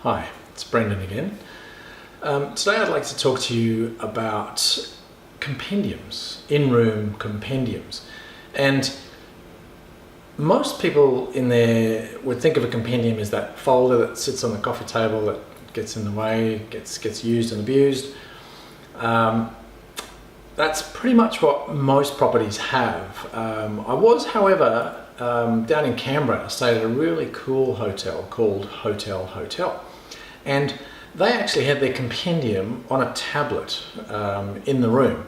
Hi, it's Brendan again. Today I'd like to talk to you about compendiums, in-room compendiums. And most people in there would think of a compendium as that folder that sits on the coffee table that gets in the way, gets used and abused. That's pretty much what most properties have. I was, however, down in Canberra, stayed at a really cool hotel called Hotel. And they actually had their compendium on a tablet in the room.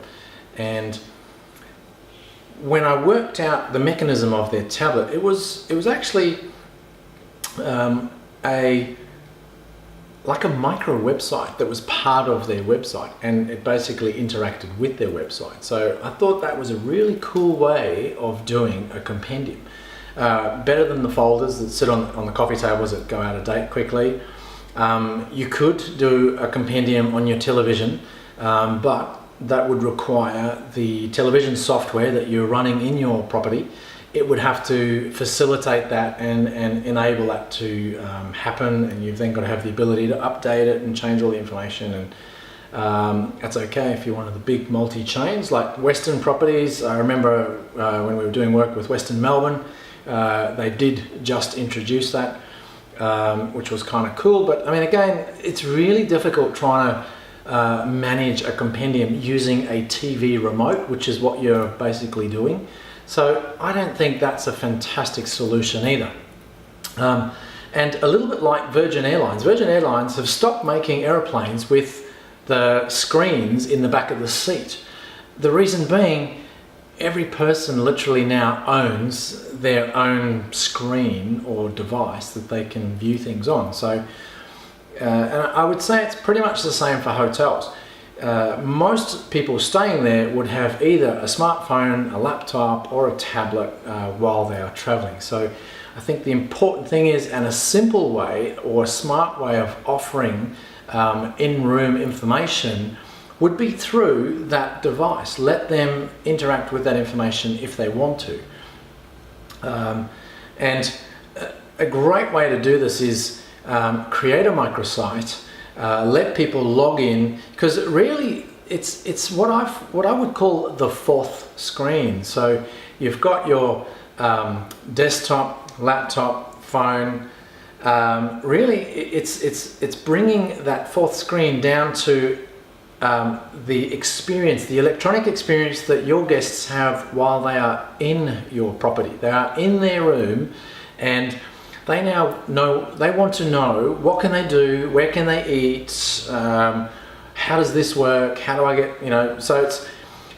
And when I worked out the mechanism of their tablet, it was actually like a micro website that was part of their website, and it basically interacted with their website. So I thought that was a really cool way of doing a compendium. Better than the folders that sit on the coffee tables that go out of date quickly. You could do a compendium on your television, but that would require the television software that you're running in your property. It would have to facilitate that and enable that to happen, and you've then got to have the ability to update it and change all the information. And that's okay if you're one of the big multi-chains like Western Properties. I remember when we were doing work with Western Melbourne, they did just introduce that, which was kind of cool. But I mean, again, it's really difficult trying to manage a compendium using a TV remote, which is what you're basically doing. So I don't think that's a fantastic solution either. And a little bit like Virgin Airlines have stopped making aeroplanes with the screens in the back of the seat. The reason being, every person literally now owns their own screen or device that they can view things on. So, and I would say it's pretty much the same for hotels. Most people staying there would have either a smartphone, a laptop, or a tablet while they are traveling. So I think the important thing is, and a simple way or a smart way of offering in-room information would be through that device. Let them interact with that information if they want to. And a great way to do this is create a microsite. Let people log in, because really it's what I would call the fourth screen. So you've got your desktop, laptop, phone. Really, it's bringing that fourth screen down to the experience, the electronic experience that your guests have while they are in your property. They are in their room, and they now know, they want to know, what can they do, where can they eat, how does this work, how do I get, so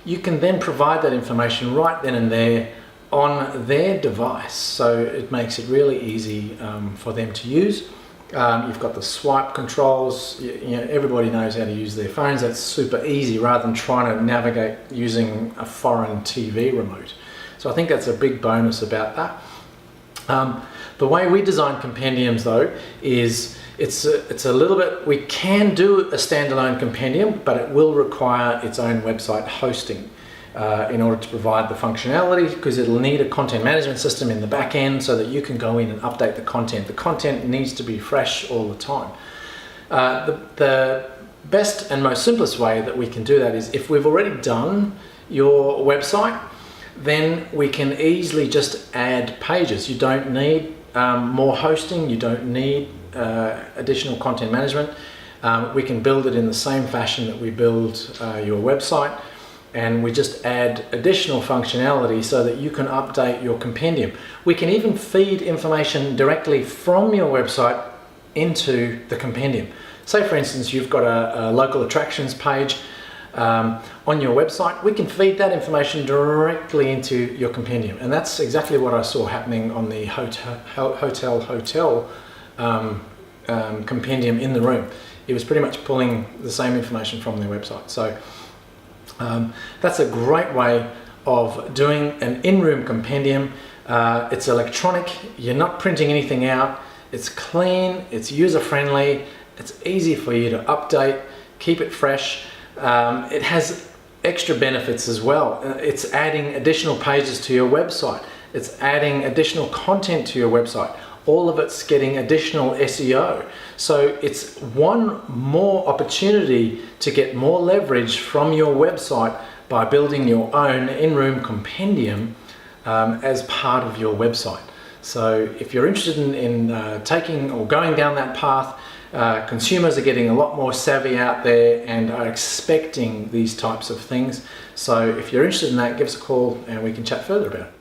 you can then provide that information right then and there on their device. So it makes it really easy for them to use. You've got the swipe controls, everybody knows how to use their phones. That's super easy rather than trying to navigate using a foreign TV remote. So I think that's a big bonus about that. The way we design compendiums though is it's a little bit, we can do a standalone compendium, but it will require its own website hosting in order to provide the functionality, because it'll need a content management system in the back end so that you can go in and update the content. The content needs to be fresh all the time. The best and most simplest way that we can do that is, if we've already done your website, then we can easily just add pages. You don't need more hosting, you don't need additional content management. We can build it in the same fashion that we build your website, and we just add additional functionality so that you can update your compendium. We can even feed information directly from your website into the compendium. Say for instance, you've got a local attractions page on your website. We can feed that information directly into your compendium, and that's exactly what I saw happening on the hotel compendium in the room. It was pretty much pulling the same information from their website. So that's a great way of doing an in-room compendium. It's electronic, you're not printing anything out, it's clean, it's user-friendly, it's easy for you to update, keep it fresh. It has extra benefits as well. It's adding additional pages to your website. It's adding additional content to your website. all of it's getting additional SEO. So it's one more opportunity to get more leverage from your website by building your own in-room compendium as part of your website. So if you're interested in taking or going down that path, consumers are getting a lot more savvy out there and are expecting these types of things. So if you're interested in that, give us a call and we can chat further about it.